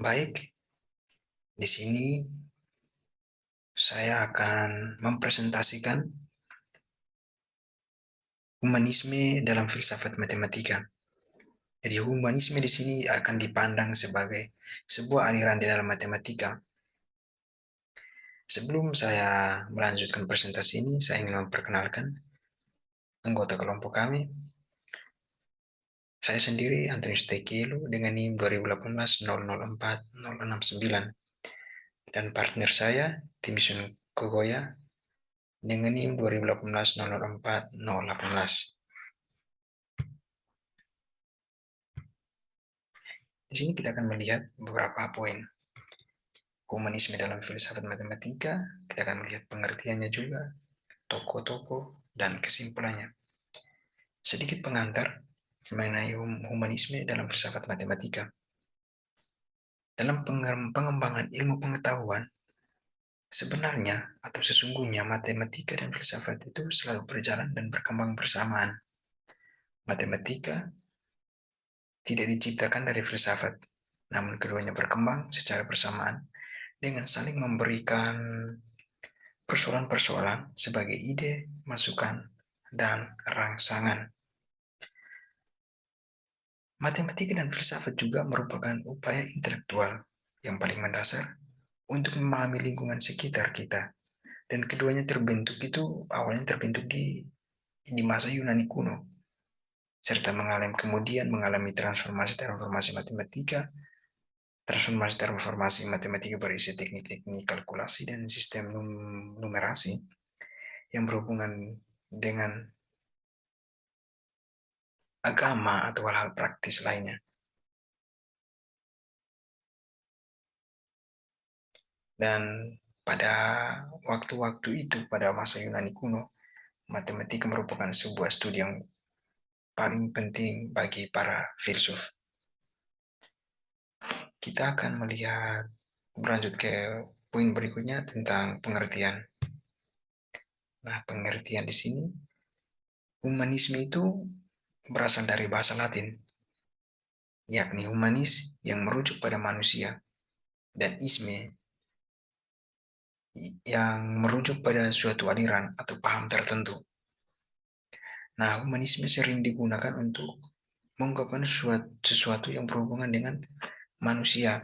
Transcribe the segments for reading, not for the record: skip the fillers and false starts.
Baik, di sini saya akan mempresentasikan humanisme dalam filsafat matematika. Jadi humanisme di sini akan dipandang sebagai sebuah aliran di dalam matematika. Sebelum saya melanjutkan presentasi ini, saya ingin memperkenalkan anggota kelompok kami. Saya sendiri Antonius Tekilu dengan NIM 2018-004069 dan partner saya Timisun Kogoya dengan NIM 2018-004018. Di sini kita akan melihat beberapa poin humanisme dalam filsafat matematika. Kita akan melihat pengertiannya juga, tokoh-tokoh, dan kesimpulannya. Sedikit pengantar mengenai humanisme dalam filsafat matematika. Dalam pengembangan ilmu pengetahuan, sebenarnya atau sesungguhnya matematika dan filsafat itu selalu berjalan dan berkembang bersamaan. Matematika tidak diciptakan dari filsafat, namun keduanya berkembang secara bersamaan dengan saling memberikan persoalan-persoalan sebagai ide, masukan, dan rangsangan. Matematika dan filsafat juga merupakan upaya intelektual yang paling mendasar untuk memahami lingkungan sekitar kita. Dan keduanya awalnya terbentuk di masa Yunani kuno, serta kemudian mengalami transformasi matematika. Transformasi matematika berisi teknik-teknik kalkulasi dan sistem numerasi yang berhubungan dengan agama atau hal-hal praktis lainnya. Dan pada waktu-waktu itu, pada masa Yunani kuno, matematika merupakan sebuah studi yang paling penting bagi para filsuf. Kita akan berlanjut ke poin berikutnya tentang pengertian. Nah, pengertian di sini, humanisme itu berasal dari bahasa Latin, yakni humanis yang merujuk pada manusia, dan isme yang merujuk pada suatu aliran atau paham tertentu. Nah, humanisme sering digunakan untuk mengungkapkan sesuatu yang berhubungan dengan manusia.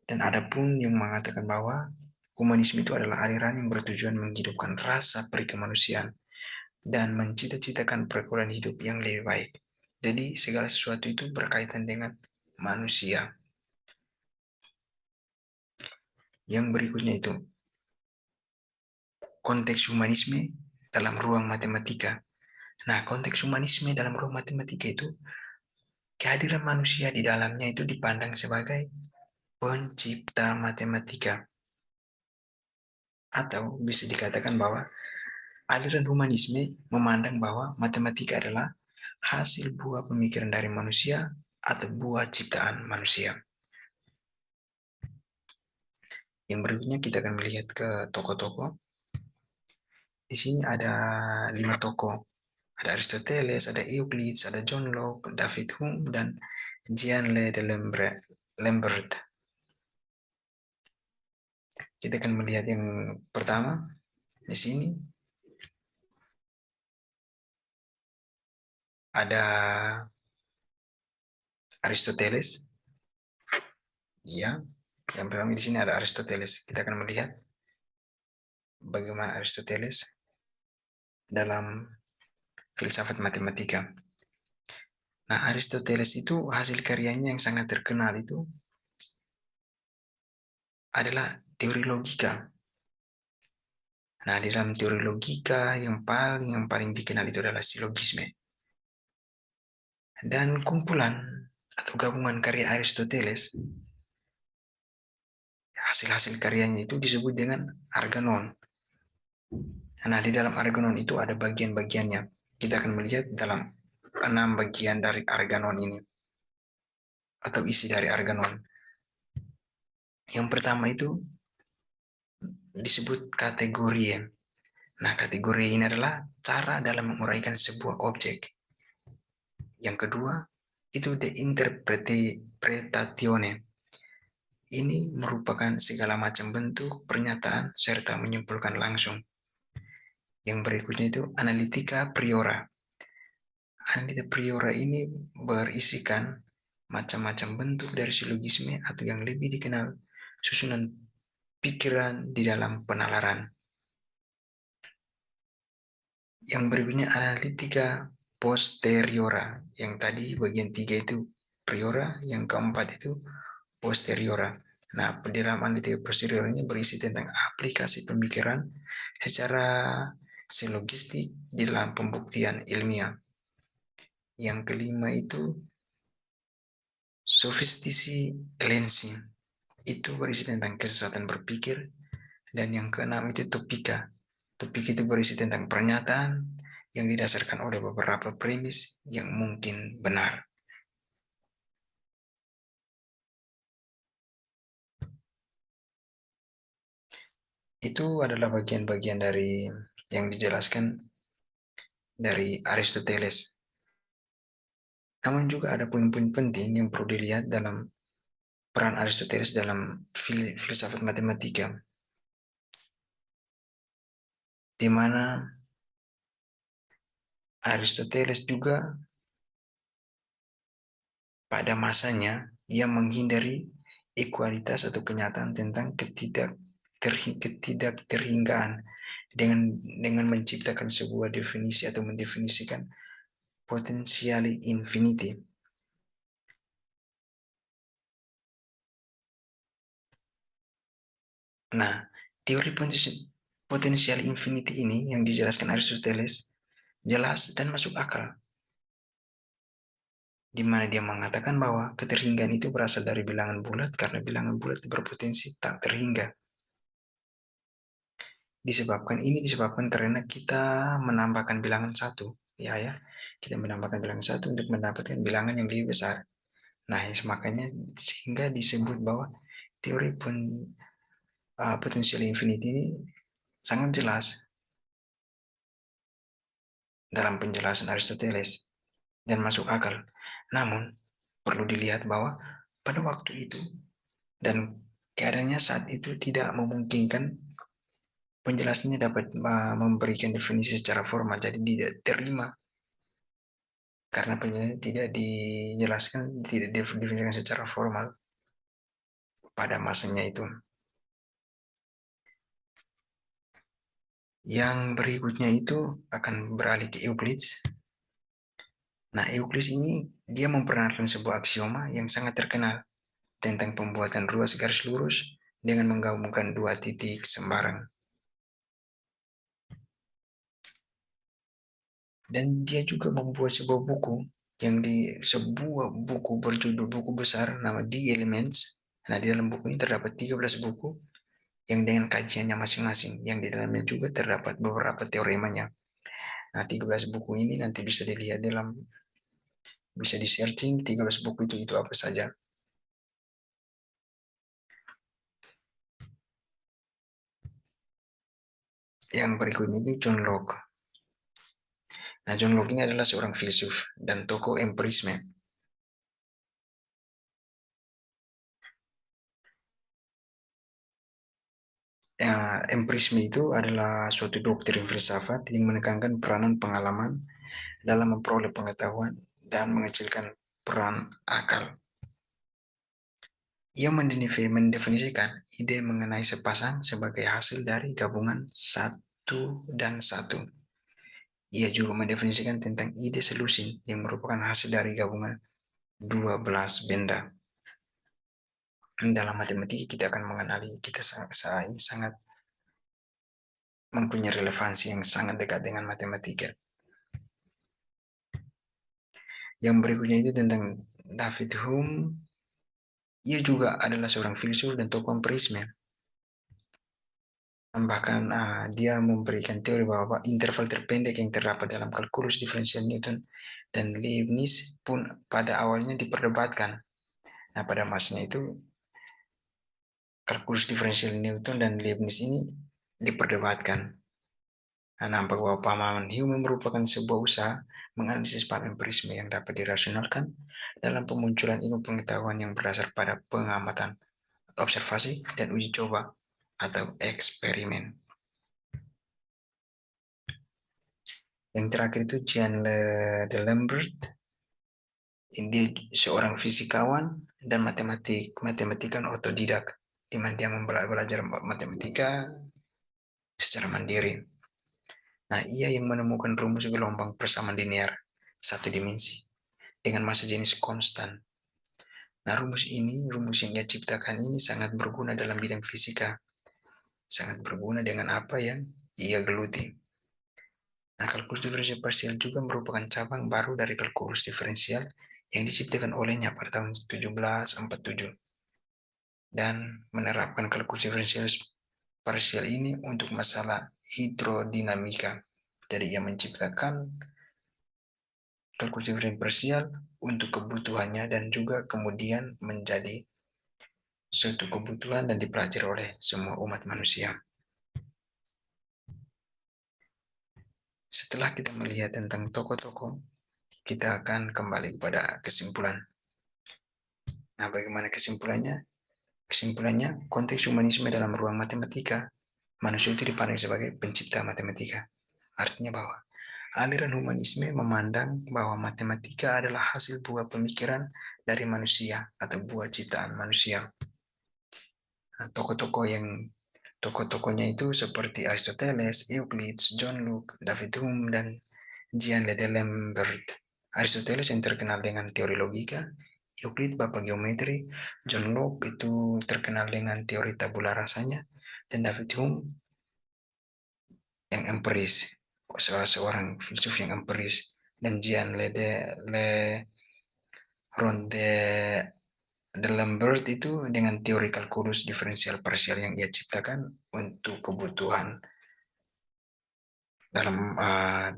Dan ada pun yang mengatakan bahwa humanisme itu adalah aliran yang bertujuan menghidupkan rasa peri kemanusiaan dan mencita-citakan pergaulan hidup yang lebih baik. Jadi segala sesuatu itu berkaitan dengan manusia. Yang berikutnya itu konteks humanisme dalam ruang matematika. Nah, konteks humanisme dalam ruang matematika itu kehadiran manusia di dalamnya itu dipandang sebagai pencipta matematika. Atau bisa dikatakan bahwa aliran humanisme memandang bahwa matematika adalah hasil buah pemikiran dari manusia atau buah ciptaan manusia. Yang berikutnya kita akan melihat ke tokoh-tokoh. Di sini ada 5 tokoh. Ada Aristoteles, ada Euclid, ada John Locke, David Hume, dan Jean Le de Lambert. Kita akan melihat yang pertama di sini ada Aristoteles. Ya, yang pertama di sini ada Aristoteles. Kita akan melihat bagaimana Aristoteles dalam filsafat matematika. Nah, Aristoteles itu hasil karyanya yang sangat terkenal itu adalah teori logika. Nah, di dalam teori logika yang paling dikenal itu adalah silogisme. Dan kumpulan atau gabungan karya Aristoteles, hasil-hasil karyanya itu disebut dengan Arganon. Nah, di dalam Arganon itu ada bagian-bagiannya. Kita akan melihat dalam 6 bagian dari Arganon ini, atau isi dari Arganon. Yang pertama itu disebut kategori. Nah, kategori ini adalah cara dalam menguraikan sebuah objek. Yang kedua, itu the interpretatione. ini merupakan segala macam bentuk pernyataan serta menyimpulkan langsung. Yang berikutnya itu analitika priora. Analitika priora ini berisikan macam-macam bentuk dari silogisme atau yang lebih dikenal susunan pikiran di dalam penalaran. Yang berikutnya analitika posteriora. Yang tadi bagian 3 itu priora, yang keempat itu posteriora. Nah, di dalam analitika posteriora ini berisi tentang aplikasi pemikiran secara silogistik di dalam pembuktian ilmiah. Yang kelima itu sofistisi lensi. Itu berisi tentang kesesatan berpikir. Dan yang keenam itu topika. Topik itu berisi tentang pernyataan yang didasarkan oleh beberapa premis yang mungkin benar. Itu adalah bagian-bagian dari yang dijelaskan dari Aristoteles. Namun juga ada poin-poin penting yang perlu dilihat dalam peran Aristoteles dalam filsafat matematika, di mana Aristoteles juga pada masanya ia menghindari ekualitas atau kenyataan tentang ketidakterhinggaan dengan menciptakan sebuah definisi atau mendefinisikan potentially infinity. Nah, teori potensial infinity ini yang dijelaskan Aristoteles jelas dan masuk akal, di mana dia mengatakan bahwa keterhinggaan itu berasal dari bilangan bulat karena bilangan bulat berpotensi tak terhingga. Disebabkan karena kita menambahkan bilangan satu, ya, kita menambahkan bilangan satu untuk mendapatkan bilangan yang lebih besar. Nah, makanya sehingga disebut bahwa teori potensial infinity ini sangat jelas dalam penjelasan Aristoteles dan masuk akal. Namun, perlu dilihat bahwa pada waktu itu dan keadaannya saat itu tidak memungkinkan penjelasannya dapat memberikan definisi secara formal, jadi tidak terima karena penjelasan tidak dijelaskan, tidak didefinisikan secara formal pada masanya itu. Yang berikutnya itu akan beralih ke Euclides. Nah, Euclides ini dia memperkenalkan sebuah aksioma yang sangat terkenal tentang pembuatan ruas garis lurus dengan menggabungkan dua titik sembarang. Dan dia juga membuat sebuah buku sebuah buku berjudul buku besar nama The Elements. Nah, di dalam buku ini terdapat 13 buku yang dengan kajiannya masing-masing, yang di dalamnya juga terdapat beberapa teoremanya. Nah, 13 buku ini nanti bisa dilihat bisa di searching 13 buku itu apa saja. Yang berikutnya itu John Locke. Nah, John Locke ini adalah seorang filsuf dan tokoh empirisme. Ya, empirisme itu adalah suatu doktrin filsafat yang menekankan peranan pengalaman dalam memperoleh pengetahuan dan mengecilkan peran akal. Ia mendefinisikan ide mengenai sepasang sebagai hasil dari gabungan satu dan satu. Ia juga mendefinisikan tentang ide selusin yang merupakan hasil dari gabungan 12 benda. Dalam matematika kita akan mengenali kita sangat mempunyai relevansi yang sangat dekat dengan matematika. Yang berikutnya itu tentang David Hume. Ia juga adalah seorang filsuf dan tokoh empirisme. Bahkan dia memberikan teori bahwa interval terpendek yang terdapat dalam kalkulus diferensial Newton dan Leibniz pun pada awalnya diperdebatkan. Nah, pada masanya itu kalkulus diferensial Newton dan Leibniz ini diperdebatkan. Nah, nampak bahwa pemahaman Hume merupakan sebuah usaha menganalisis paham empirisme yang dapat dirasionalkan dalam pemunculan ilmu pengetahuan yang berdasar pada pengamatan observasi, dan uji coba atau eksperimen. Yang terakhir itu Jean D'Alembert. Dia seorang fisikawan dan matematikan otodidak, di mana dia belajar matematika secara mandiri. Nah, ia yang menemukan rumus gelombang persamaan linear satu dimensi dengan massa jenis konstan. Nah, rumus yang ia ciptakan ini sangat berguna dalam bidang fisika. Sangat berguna dengan apa yang ia geluti. Nah, kalkulus diferensial parsial juga merupakan cabang baru dari kalkulus diferensial yang diciptakan olehnya pada tahun 1747 dan menerapkan kalkulus diferensial parsial ini untuk masalah hidrodinamika. Jadi ia menciptakan kalkulus diferensial parsial untuk kebutuhannya dan juga kemudian menjadi suatu kebutuhan dan dipelajari oleh semua umat manusia. Setelah kita melihat tentang tokoh-tokoh, kita akan kembali kepada kesimpulan. Nah, bagaimana kesimpulannya? Kesimpulannya, konteks humanisme dalam ruang matematika, manusia itu dipandang sebagai pencipta matematika. Artinya bahwa aliran humanisme memandang bahwa matematika adalah hasil buah pemikiran dari manusia atau buah ciptaan manusia. Nah, tokoh-tokohnya itu seperti Aristoteles, Euclides, John Locke, David Hume, dan Jean D'Alembert. Aristoteles yang terkenal dengan teori logika, Euclid bapak geometri, John Locke itu terkenal dengan teori tabula rasanya, dan David Hume yang empiris, seorang filsuf yang empiris, dan Jean Le Ronde D'Alembert itu dengan teori kalkulus diferensial parsial yang ia ciptakan untuk kebutuhan dalam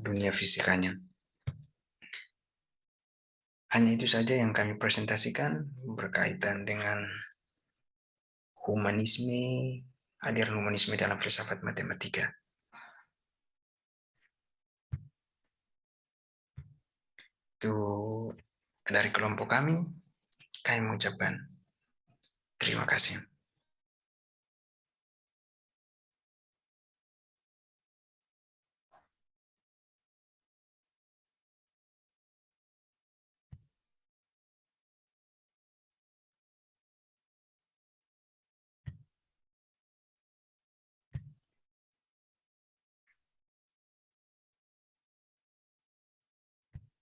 dunia fisikanya. Hanya itu saja yang kami presentasikan berkaitan dengan humanisme, aliran humanisme dalam filsafat matematika. Itu dari kelompok kami mengucapkan terima kasih.